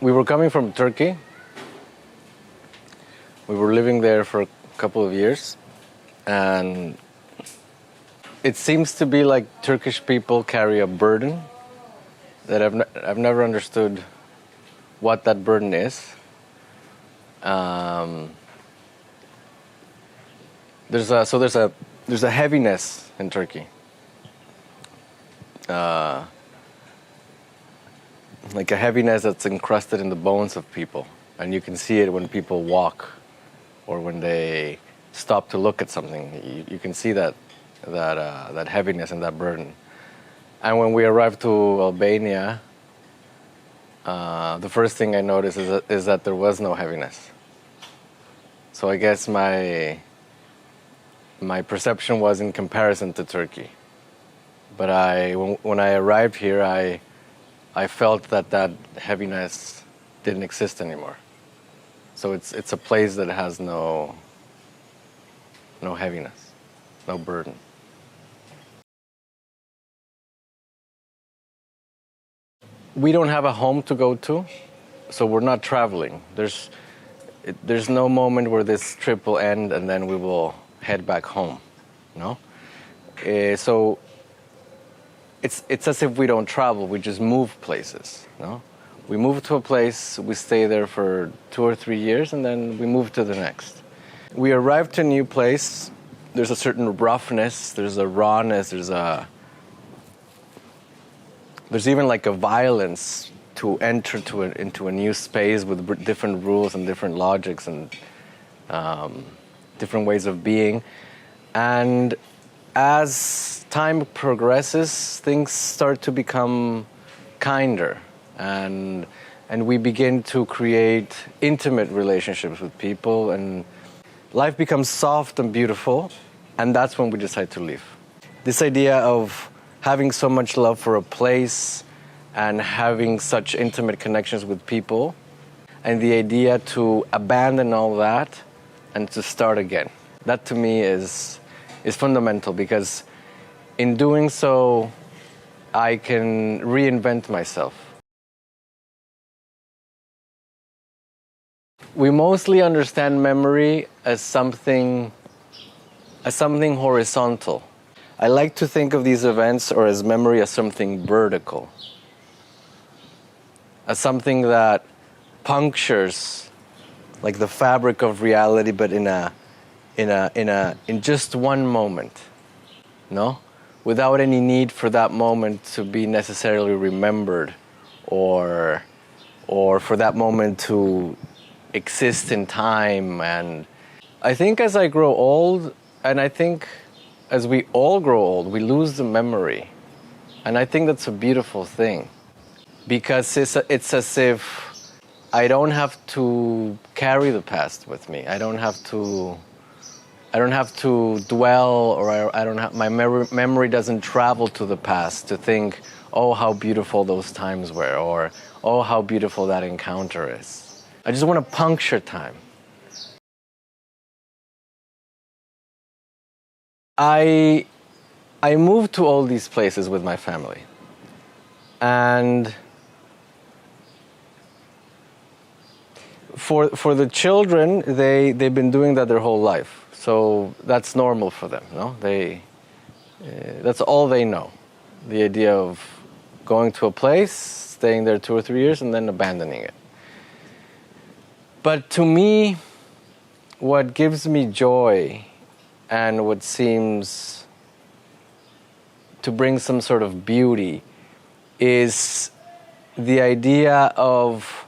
we were coming from Turkey. We were living there for a couple of years, and it seems to be like Turkish people carry a burden that I've never understood what that burden is. There's a heaviness in Turkey, like a heaviness that's encrusted in the bones of people, and you can see it when people walk or when they stop to look at something. You can see that heaviness and that burden. And when we arrived to Albania, the first thing I noticed is that there was no heaviness. So I guess my perception was in comparison to Turkey. But when I arrived here, I felt that heaviness didn't exist anymore. So it's a place that has no heaviness, no burden. We don't have a home to go to, so we're not traveling. There's no moment where this trip will end and then we will head back home, no? So it's as if we don't travel, we just move places, no? We move to a place, we stay there for 2 or 3 years, and then we move to the next. We arrive to a new place, there's a certain roughness, there's a rawness, there's even like a violence to enter into a new space with different rules and different logics and different ways of being. And as time progresses, things start to become kinder, and we begin to create intimate relationships with people, and life becomes soft and beautiful, and that's when we decide to leave. This idea of having so much love for a place and having such intimate connections with people, and the idea to abandon all that and to start again. That to me is fundamental, because in doing so, I can reinvent myself. We mostly understand memory as something horizontal. I like to think of these events or as memory as something vertical, as something that punctures like the fabric of reality, but in just one moment, no? Without any need for that moment to be necessarily remembered or for that moment to exist in time. And I think as I grow old, and I think as we all grow old, we lose the memory. And I think that's a beautiful thing, because it's as if I don't have to carry the past with me. I don't have to dwell, or my memory doesn't travel to the past to think, oh, how beautiful those times were, or oh, how beautiful that encounter is. I just want to puncture time. I moved to all these places with my family, and for the children, they've been doing that their whole life, so that's normal for them. No, that's all they know. The idea of going to a place, staying there 2 or 3 years, and then abandoning it. But to me, what gives me joy and what seems to bring some sort of beauty is the idea of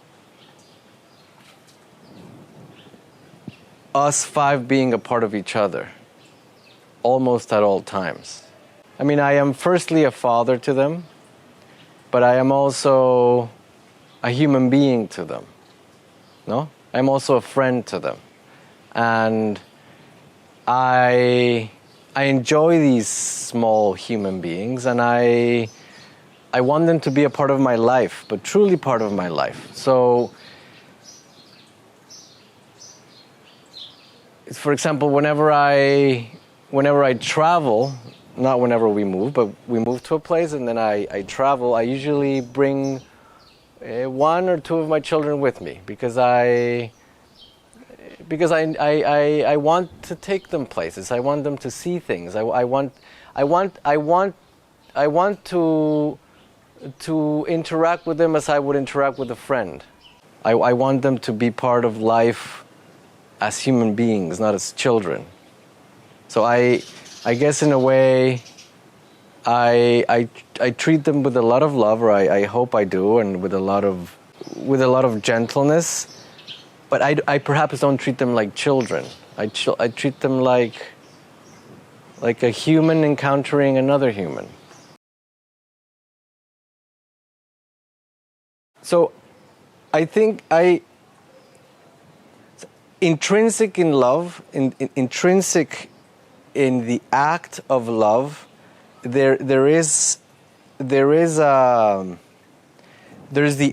us 5 being a part of each other, almost at all times. I mean, I am firstly a father to them, but I am also a human being to them, no? I'm also a friend to them. And I enjoy these small human beings, and I want them to be a part of my life, but truly part of my life. So, for example, whenever I travel, not whenever we move, but we move to a place and then I travel, I usually bring one or two of my children with me, because I want to take them places. I want them to see things. I want to interact with them as I would interact with a friend. I want them to be part of life as human beings, not as children. So I guess in a way, I treat them with a lot of love, or I hope I do, and with a lot of gentleness. But I perhaps don't treat them like children. I treat them like a human encountering another human. So I think intrinsic in love, intrinsic in the act of love, there's the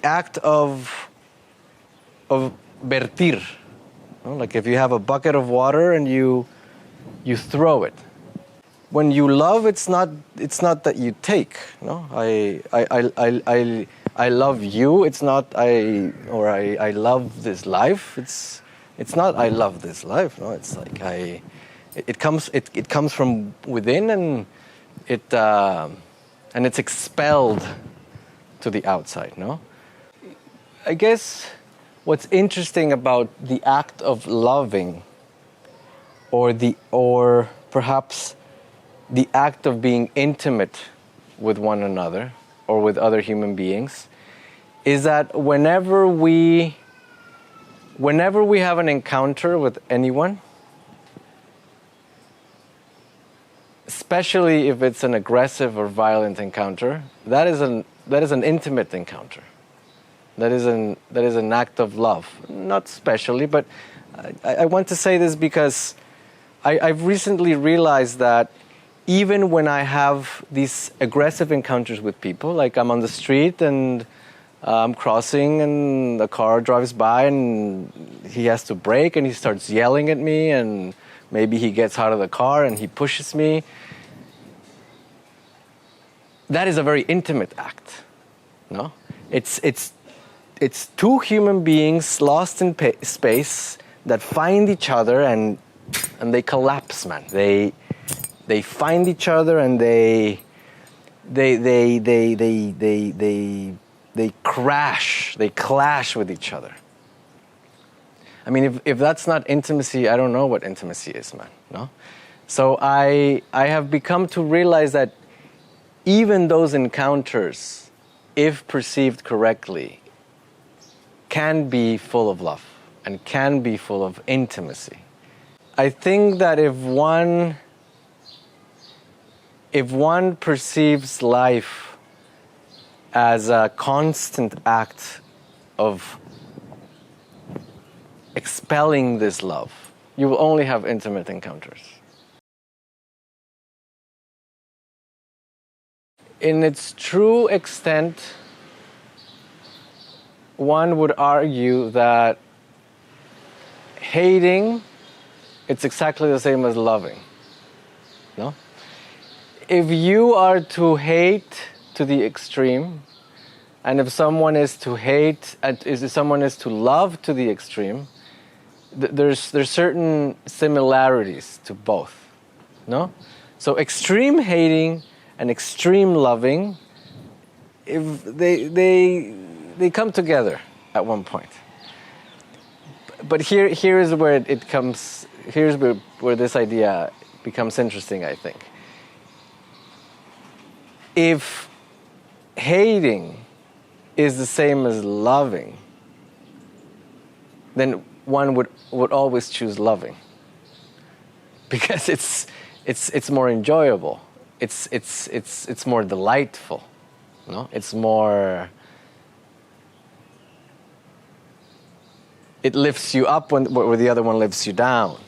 act of vertir. Like if you have a bucket of water and you throw it. When you love, it's not that you take. No, I love you. It's not I love this life. It's not I love this life. No, it's like it comes from within, and it's expelled to the outside. No, I guess what's interesting about the act of loving, or perhaps the act of being intimate with one another or with other human beings, is that whenever we have an encounter with anyone, especially if it's an aggressive or violent encounter, that is an intimate encounter. That is an act of love. Not specially, but I want to say this because I've recently realized that even when I have these aggressive encounters with people, like I'm on the street and I'm crossing and a car drives by and he has to brake and he starts yelling at me, and maybe he gets out of the car and he pushes me. That is a very intimate act. No? It's two human beings lost in space that find each other and they collapse, man. They find each other and they crash. They clash with each other. I mean, if that's not intimacy, I don't know what intimacy is, man. No. So I have become to realize that even those encounters, if perceived correctly, can be full of love and can be full of intimacy. I think that if one perceives life as a constant act of expelling this love, you will only have intimate encounters. In its true extent, one would argue that hating, it's exactly the same as loving. No? If you are to hate to the extreme, and if someone is to hate, if someone is to love to the extreme, there's certain similarities to both. No? So extreme hating and extreme loving, if they come together at one point. But here is where it comes. Here's where this idea becomes interesting, I think. If hating is the same as loving, then one would always choose loving, because it's more enjoyable. It's more delightful. No? It's more. It lifts you up where the other one lifts you down.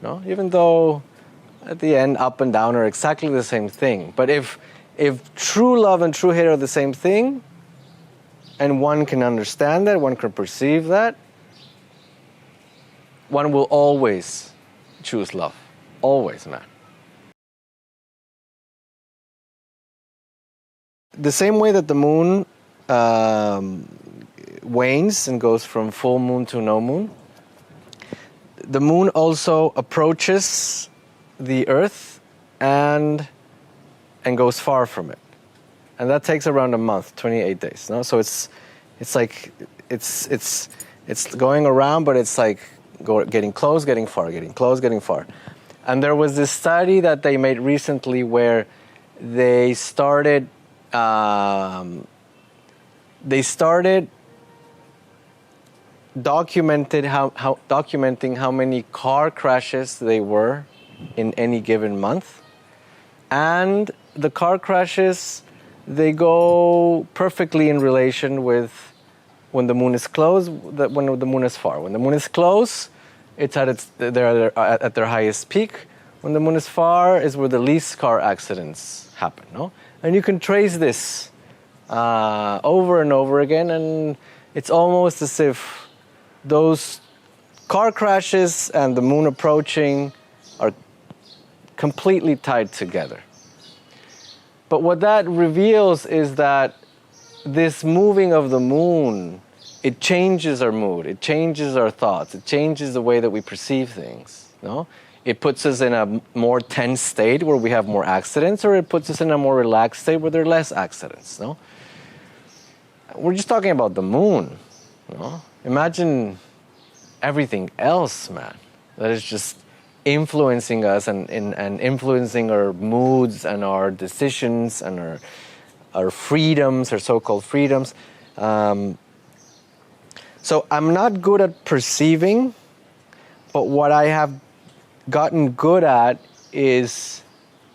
No? Even though at the end up and down are exactly the same thing. But if true love and true hate are the same thing, and one can understand that, one can perceive that, one will always choose love. Always, man. The same way that the moon wanes and goes from full moon to no moon. The moon also approaches the earth and goes far from it. And that takes around a month, 28 days. No? So it's like it's going around, but it's like getting close, getting far, getting close, getting far. And there was this study that they made recently where they started documenting how many car crashes they were in any given month. And the car crashes, they go perfectly in relation with when the moon is close, when the moon is far. When the moon is close, they're at their highest peak. When the moon is far is where the least car accidents happen. No? And you can trace this over and over again, and it's almost as if those car crashes and the moon approaching are completely tied together. But what that reveals is that this moving of the moon, it changes our mood, it changes our thoughts, it changes the way that we perceive things. No? It puts us in a more tense state where we have more accidents, or it puts us in a more relaxed state where there are less accidents. No? We're just talking about the moon. No? Imagine everything else, man, that is just influencing us and influencing our moods and our decisions and our freedoms, our so-called freedoms. So I'm not good at perceiving, but what I have gotten good at is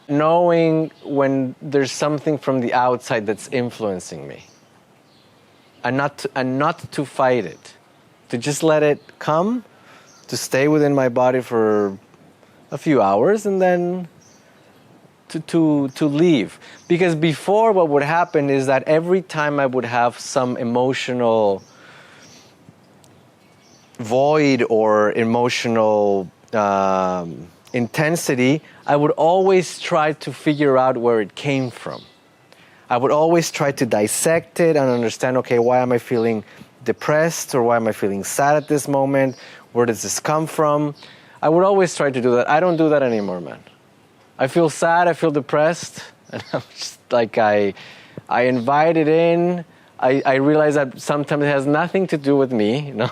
knowing when there's something from the outside that's influencing me, and not to fight it, to just let it come, to stay within my body for a few hours and then to leave. Because before, what would happen is that every time I would have some emotional void or emotional intensity, I would always try to figure out where it came from. I would always try to dissect it and understand, okay, why am I feeling depressed, or why am I feeling sad at this moment? Where does this come from? I would always try to do that. I don't do that anymore, man. I feel sad, I feel depressed, and I'm just like, I invite it in. I realize that sometimes it has nothing to do with me. You know,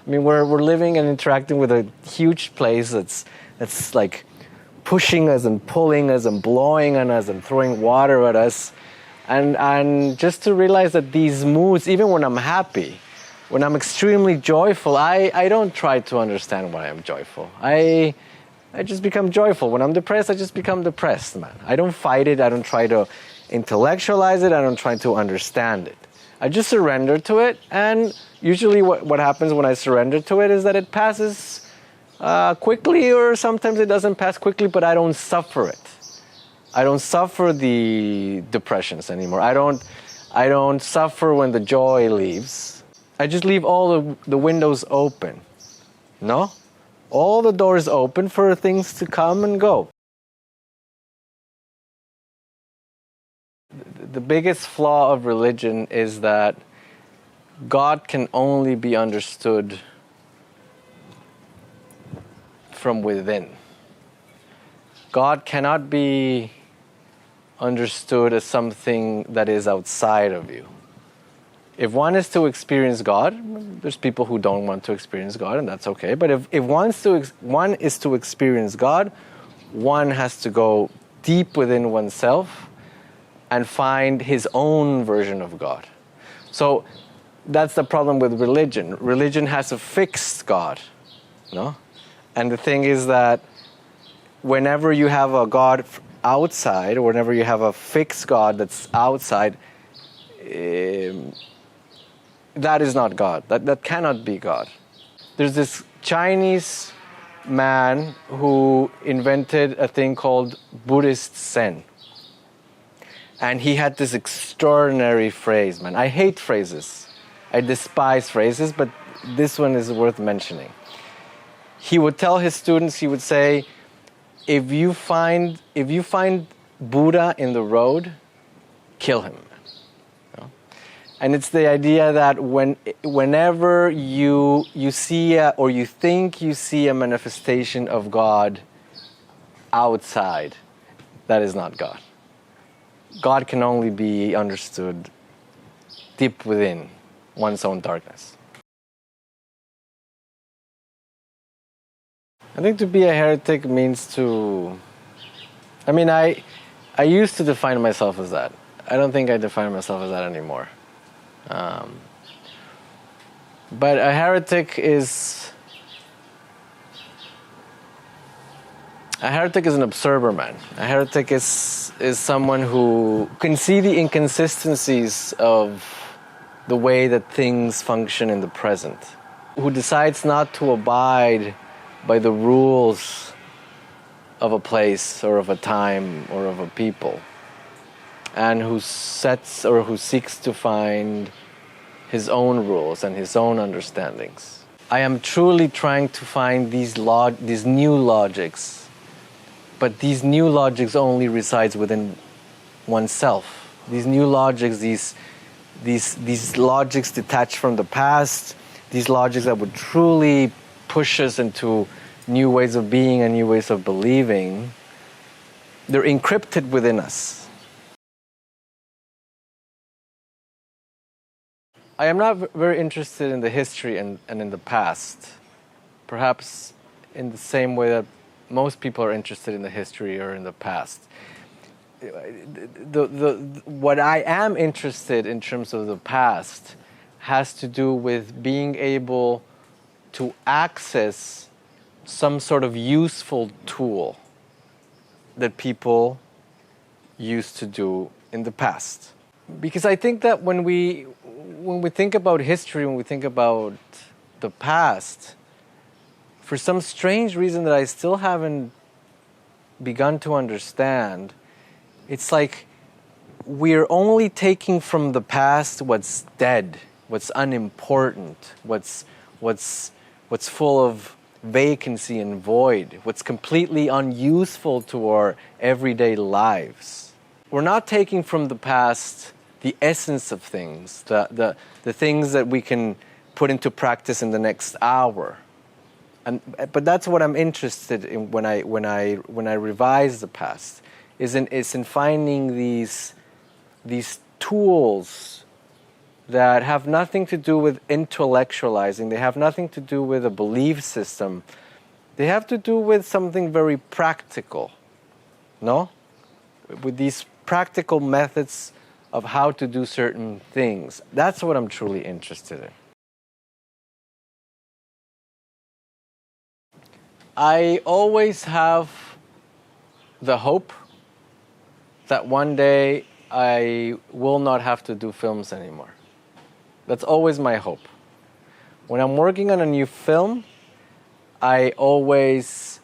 we're living and interacting with a huge place that's like pushing us and pulling us and blowing on us and throwing water at us, and just to realize that these moods, even when I'm happy, when I'm extremely joyful, I don't try to understand why I'm joyful. I just become joyful. When I'm depressed, I just become depressed, man. I don't fight it. I don't try to intellectualize it. I don't try to understand it. I just surrender to it. And usually what happens when I surrender to it is that it passes quickly, or sometimes it doesn't pass quickly, but I don't suffer it. I don't suffer the depressions anymore. I don't suffer when the joy leaves. I just leave all the windows open. No? All the doors open for things to come and go. The biggest flaw of religion is that God can only be understood from within. God cannot be understood as something that is outside of you. If one is to experience God, there's people who don't want to experience God, and that's okay. But if one is to experience God, one has to go deep within oneself and find his own version of God. So that's the problem with religion. Religion has a fixed God, no? And the thing is that whenever you have a God outside, or whenever you have a fixed God that's outside, that is not God. That cannot be God. There's this Chinese man who invented a thing called Buddhist Zen. And he had this extraordinary phrase, man. I hate phrases. I despise phrases, but this one is worth mentioning. He would tell his students, he would say, if you find Buddha in the road, kill him. And it's the idea that whenever you see or you think you see a manifestation of God outside, that is not God. God can only be understood deep within one's own darkness. I think to be a heretic means to... I mean, I used to define myself as that. I don't think I define myself as that anymore. But a heretic is... A heretic is an observer, man. A heretic is someone who can see the inconsistencies of the way that things function in the present, who decides not to abide by the rules of a place or of a time or of a people, and who sets or who seeks to find his own rules and his own understandings. I am truly trying to find these new logics, but these new logics only resides within oneself. These new logics, these logics detached from the past, these logics that would truly push us into new ways of being and new ways of believing, they're encrypted within us. I am not very interested in the history and in the past, perhaps in the same way that most people are interested in the history or in the past. What I am interested in terms of the past has to do with being able to access some sort of useful tool that people used to do in the past. Because I think that when we think about history, when we think about the past, for some strange reason that I still haven't begun to understand, it's like we're only taking from the past what's dead, what's unimportant, what's full of vacancy and void, what's completely unuseful to our everyday lives. We're not taking from the past the essence of things, the things that we can put into practice in the next hour. But that's what I'm interested in when I revise the past, is in finding these tools that have nothing to do with intellectualizing. They have nothing to do with a belief system. They have to do with something very practical, no? With these practical methods of how to do certain things. That's what I'm truly interested in. I always have the hope that one day I will not have to do films anymore. That's always my hope. When I'm working on a new film, I'm always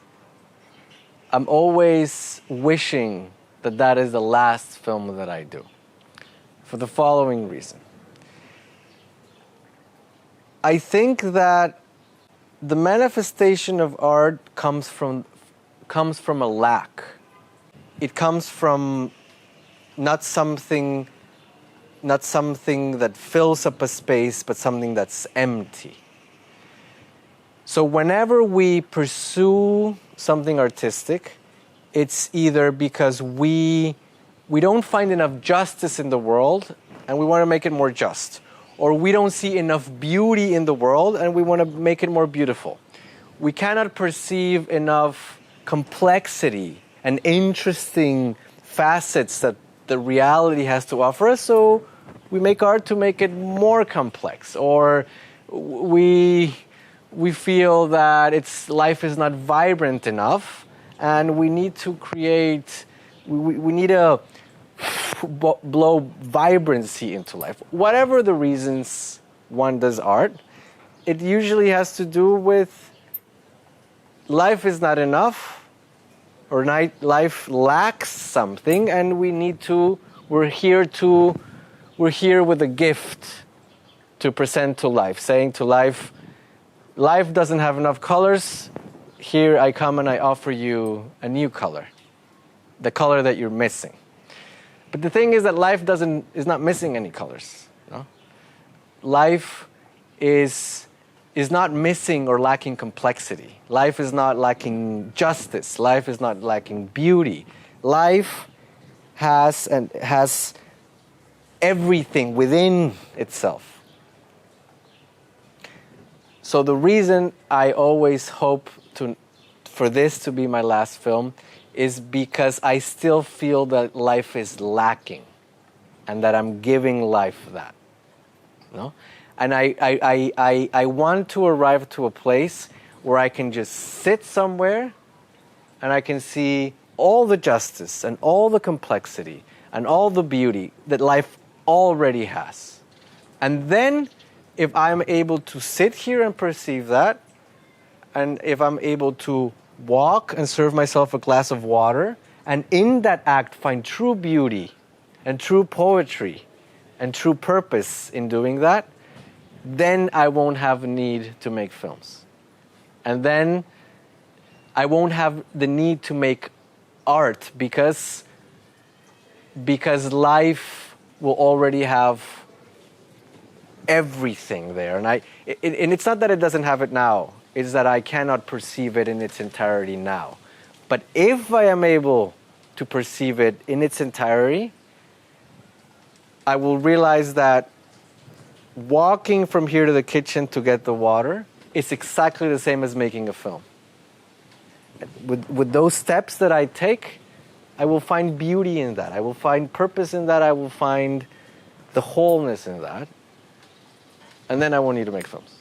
wishing that is the last film that I do. For the following reason. I think that the manifestation of art comes from a lack. It comes from not something that fills up a space, but something that's empty. So whenever we pursue something artistic, it's either because we don't find enough justice in the world and we want to make it more just, or we don't see enough beauty in the world and we want to make it more beautiful. We cannot perceive enough complexity and interesting facets that the reality has to offer us, so we make art to make it more complex, or we feel that life is not vibrant enough and we need to create, we need to blow vibrancy into life. Whatever the reasons one does art, it usually has to do with life is not enough, or life lacks something, and we're here with a gift to present to life, saying to life doesn't have enough colors, here I come and I offer you a new color, the color that you're missing. But the thing is that life is not missing any colors. No? life is not missing or lacking complexity. Life is not lacking justice. Life is not lacking beauty. Life has everything within itself. So the reason I always hope for this to be my last film is because I still feel that life is lacking and that I'm giving life that. No? And I want to arrive to a place where I can just sit somewhere and I can see all the justice and all the complexity and all the beauty that life already has. And then if I'm able to sit here and perceive that, and if I'm able to walk and serve myself a glass of water, and in that act find true beauty and true poetry and true purpose in doing that, then I won't have a need to make films. And then I won't have the need to make art because life will already have everything there. And it's not that it doesn't have it now. It's that I cannot perceive it in its entirety now. But if I am able to perceive it in its entirety, I will realize that walking from here to the kitchen to get the water is exactly the same as making a film. With those steps that I take, I will find beauty in that. I will find purpose in that. I will find the wholeness in that. And then I won't need to make films.